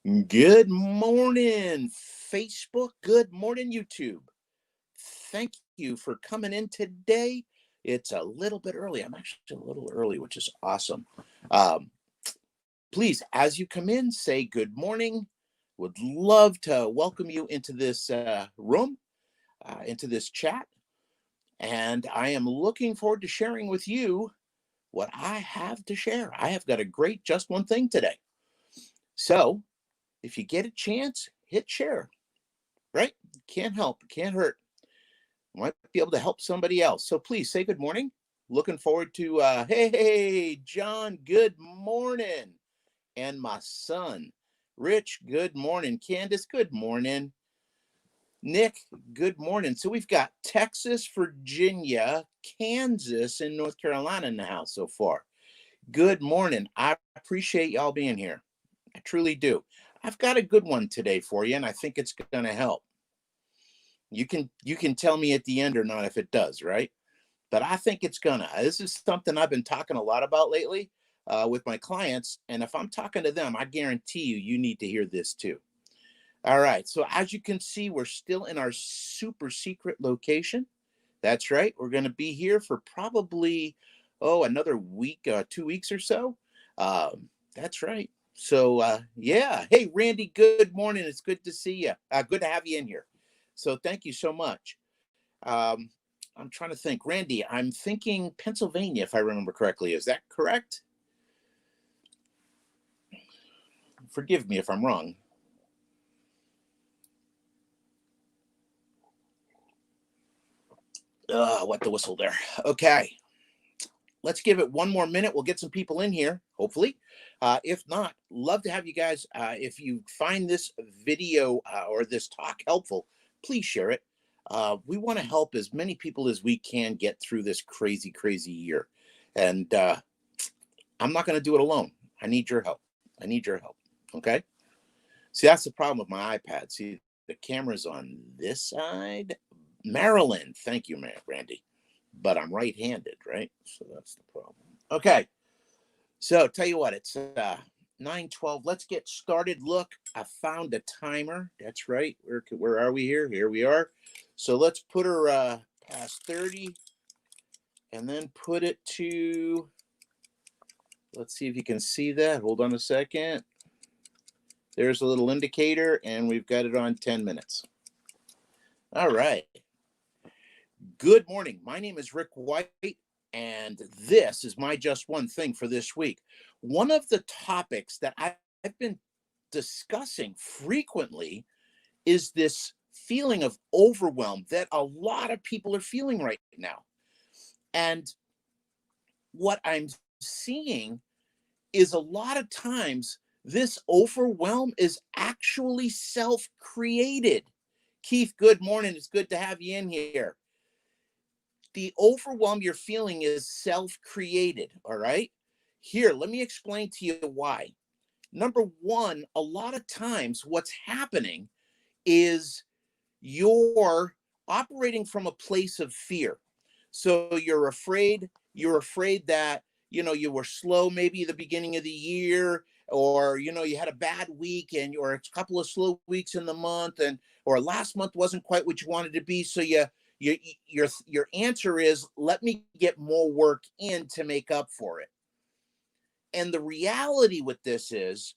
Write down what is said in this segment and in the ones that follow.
Good morning, Facebook. Good morning, YouTube. Thank you for coming in today. It's a little bit early. I'm actually a little early, which is awesome. Um, Please, as you come in, say good morning. Would love to welcome you into this room, into this chat. And I am looking forward to sharing with you what I have to share. I have got a great just one thing today. So if you get a chance, hit share. Right? Can't help, can't hurt. Might be able to help somebody else. So please say good morning. Looking forward to, hey, John, good morning. And my son, Rich, good morning. Candace, good morning. Nick, good morning. So we've got Texas, Virginia, Kansas, and North Carolina in the house so far. Good morning. I appreciate y'all being here. I truly do. I've got a good one today for you, and I think it's going to help. You can tell me at the end or not if it does, right? But I think it's gonna. This is something I've been talking a lot about lately with my clients, and if I'm talking to them, I guarantee you need to hear this too. All right, so as you can see, we're still in our super secret location. That's right. We're going to be here for probably another week, 2 weeks or so. That's right. So yeah. Hey, Randy. Good morning. It's good to see you. Good to have you in here. So thank you so much. Um, I'm trying to think. Randy, I'm thinking Pennsylvania, if I remember correctly. Is that correct? Forgive me if I'm wrong. What the whistle there. Okay. Let's give it one more minute. We'll get some people in here, hopefully. If not, love to have you guys. If you find this video or this talk helpful, please share it. We want to help as many people as we can get through this crazy, crazy year. And I'm not going to do it alone. I need your help. I need your help. Okay. See, that's the problem with my iPad. See, the camera's on this side. Maryland. Thank you, Randy. But I'm right-handed, right? So that's the problem. Okay. So tell you what, it's 9:12. Let's get started. Look, I found a timer. That's right. Where are we here? Here we are. So let's put her past 30 and then put it to, let's see if you can see that. Hold on a second. There's a little indicator, and we've got it on 10 minutes. All right. Good morning. My name is Rick White, and this is my Just One Thing for this week. One of the topics that I've been discussing frequently is this feeling of overwhelm that a lot of people are feeling right now. And what I'm seeing is a lot of times this overwhelm is actually self-created. Keith, good morning. It's good to have you in here. The overwhelm you're feeling is self-created, all right? Here, let me explain to you why. Number one, a lot of times what's happening is you're operating from a place of fear. So you're afraid that, you were slow maybe the beginning of the year, or, you had a bad week and or a couple of slow weeks in the month, and or last month wasn't quite what you wanted to be. So you your answer is, let me get more work in to make up for it. And the reality with this is,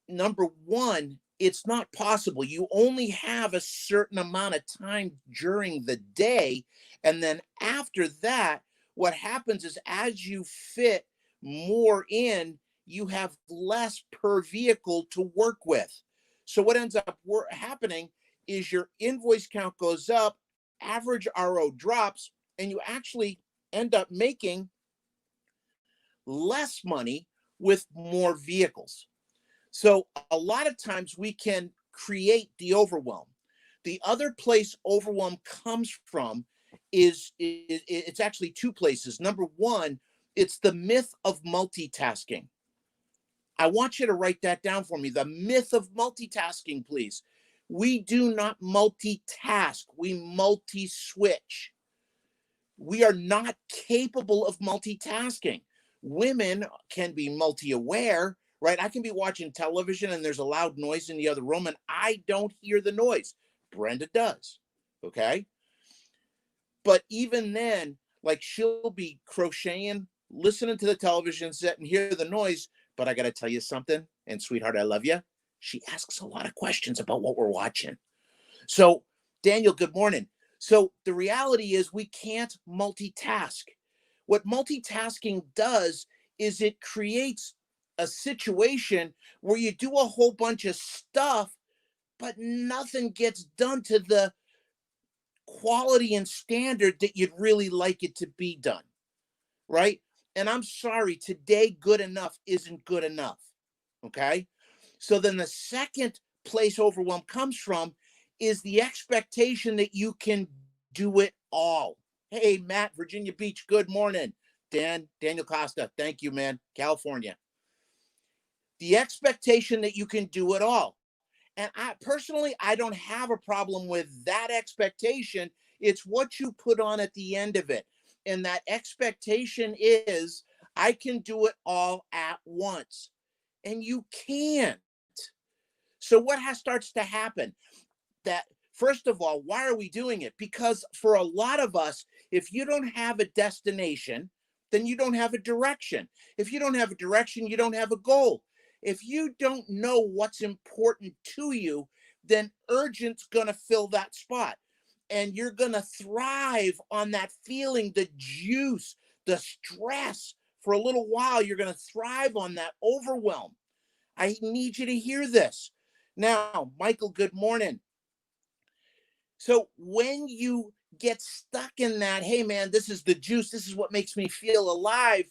number one, it's not possible. You only have a certain amount of time during the day. And then after that, what happens is as you fit more in, you have less per vehicle to work with. So what ends up happening is your invoice count goes up, average RO drops, and you actually end up making less money with more vehicles. So a lot of times we can create the overwhelm. The other place overwhelm comes from is it's actually two places. Number one, it's the myth of multitasking. I want you to write that down for me. The myth of multitasking, please. We do not multitask. We multi-switch. We are not capable of multitasking. Women can be multi-aware, right? I can be watching television and there's a loud noise in the other room and I don't hear the noise. Brenda does. Okay. But even then, like she'll be crocheting, listening to the television set and hear the noise. But I got to tell you something. And sweetheart, I love you. She asks a lot of questions about what we're watching. So, Daniel, good morning. So, the reality is we can't multitask. What multitasking does is it creates a situation where you do a whole bunch of stuff, but nothing gets done to the quality and standard that you'd really like it to be done, right? And I'm sorry, today good enough isn't good enough. Okay. So then the second place overwhelm comes from is the expectation that you can do it all. Hey, Matt, Virginia Beach, good morning. Daniel Costa, thank you, man. California. The expectation that you can do it all. And I personally, I don't have a problem with that expectation. It's what you put on at the end of it. And that expectation is, I can do it all at once. And you can't. So what starts to happen? That first of all, why are we doing it? Because for a lot of us, if you don't have a destination, then you don't have a direction. If you don't have a direction, you don't have a goal. If you don't know what's important to you, then urgent's going to fill that spot. And you're going to thrive on that feeling, the juice, the stress. For a little while, you're going to thrive on that overwhelm. I need you to hear this. Now, Michael, good morning. So when you get stuck in that, hey, man, this is the juice. This is what makes me feel alive.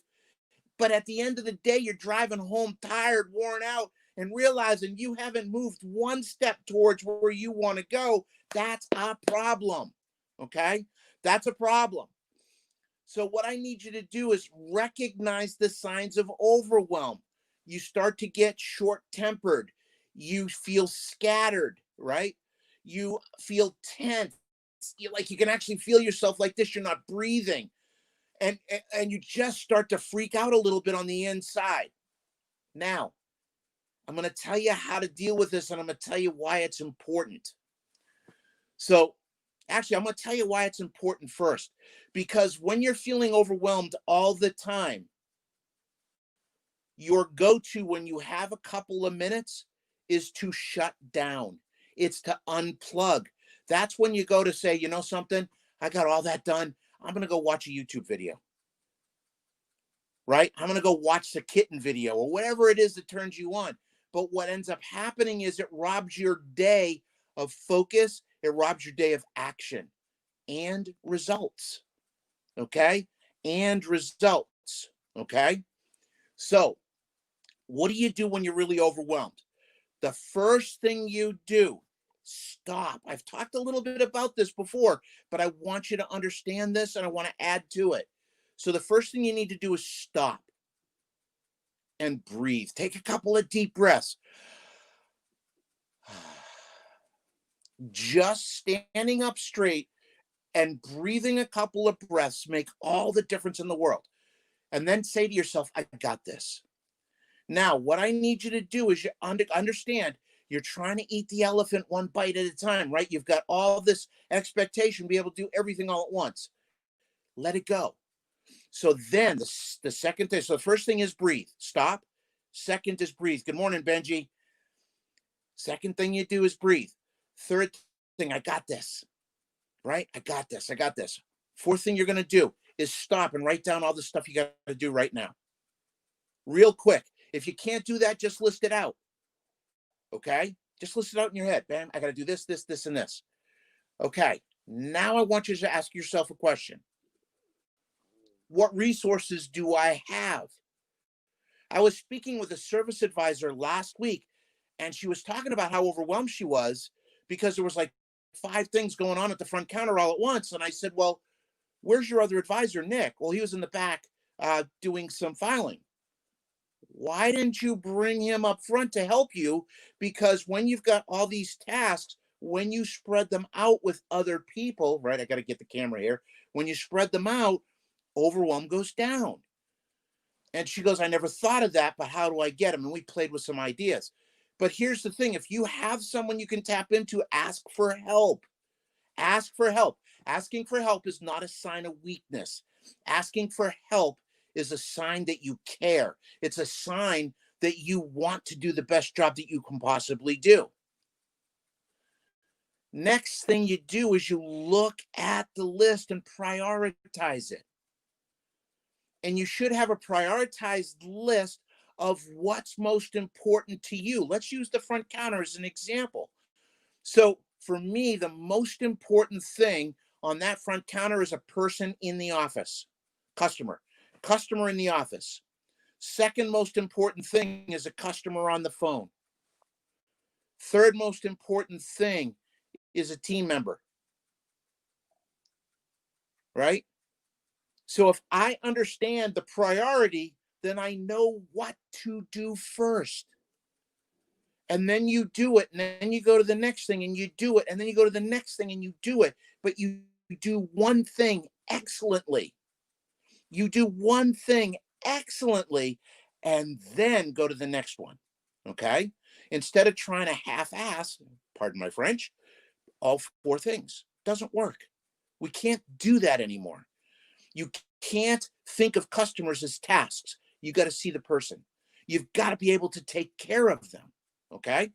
But at the end of the day, you're driving home tired, worn out, and realizing you haven't moved one step towards where you want to go. That's a problem. Okay? That's a problem. So what I need you to do is recognize the signs of overwhelm. You start to get short-tempered. You feel scattered, right? You feel tense. You can actually feel yourself like this. You're not breathing. And you just start to freak out a little bit on the inside. Now, I'm going to tell you how to deal with this, and I'm going to tell you why it's important. So, actually, I'm going to tell you why it's important first. Because when you're feeling overwhelmed all the time, your go-to when you have a couple of minutes is to shut down. It's to unplug. That's when you go to say, you know something? I got all that done. I'm going to go watch a YouTube video. Right? I'm going to go watch the kitten video or whatever it is that turns you on. But what ends up happening is it robs your day of focus. It robs your day of action and results. Okay? And results. Okay? So, what do you do when you're really overwhelmed? The first thing you do, stop. I've talked a little bit about this before, but I want you to understand this and I want to add to it. So the first thing you need to do is stop and breathe. Take a couple of deep breaths. Just standing up straight and breathing a couple of breaths make all the difference in the world. And then say to yourself, I got this. Now, what I need you to do is you understand you're trying to eat the elephant one bite at a time, right? You've got all this expectation, be able to do everything all at once. Let it go. So then the second thing, so the first thing is breathe, stop. Second is breathe. Good morning, Benji. Second thing you do is breathe. Third thing, I got this, right? I got this. I got this. Fourth thing you're going to do is stop and write down all the stuff you got to do right now. Real quick. If you can't do that, just list it out. Okay? Just list it out in your head. Bam, I got to do this, this, this, and this. Okay. Now I want you to ask yourself a question. What resources do I have? I was speaking with a service advisor last week, and she was talking about how overwhelmed she was because there was like 5 things going on at the front counter all at once. And I said, well, where's your other advisor, Nick? Well, he was in the back doing some filing. Why didn't you bring him up front to help you? Because when you've got all these tasks, when you spread them out with other people, right? I got to get the camera here. When you spread them out, overwhelm goes down. And she goes, I never thought of that, but how do I get them? And we played with some ideas. But here's the thing, if you have someone you can tap into, ask for help. Ask for help. Asking for help is not a sign of weakness. Asking for help is a sign that you care. It's a sign that you want to do the best job that you can possibly do. Next thing you do is you look at the list and prioritize it. And you should have a prioritized list of what's most important to you. Let's use the front counter as an example. So for me, the most important thing on that front counter is a person in the office, customer in the office. Second most important thing is a customer on the phone. Third most important thing is a team member, right? So if I understand the priority, then I know what to do first. And then you do it, and then you go to the next thing and you do it, and then you go to the next thing and you do it. But you do one thing excellently. You do one thing excellently, and then go to the next one. Okay? Instead of trying to half-ass, pardon my French, all four things. Doesn't work. We can't do that anymore. You can't think of customers as tasks. You got to see the person. You've got to be able to take care of them. Okay?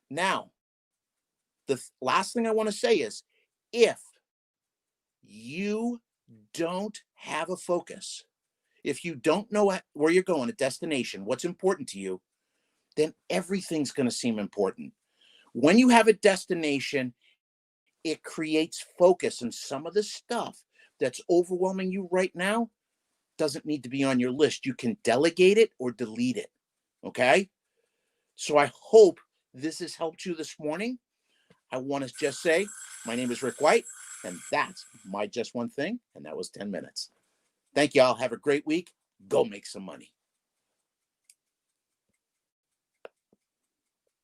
Now, the last thing I want to say is, if you don't have a focus, if you don't know where you're going, a destination, what's important to you, then everything's going to seem important. When you have a destination, it creates focus, and some of the stuff that's overwhelming you right now doesn't need to be on your list. You can delegate it or delete it. Okay? So I hope this has helped you this morning. I want to just say, my name is Rick White, and that's my Just One Thing, and that was 10 minutes. Thank you all. Have a great week. Go make some money.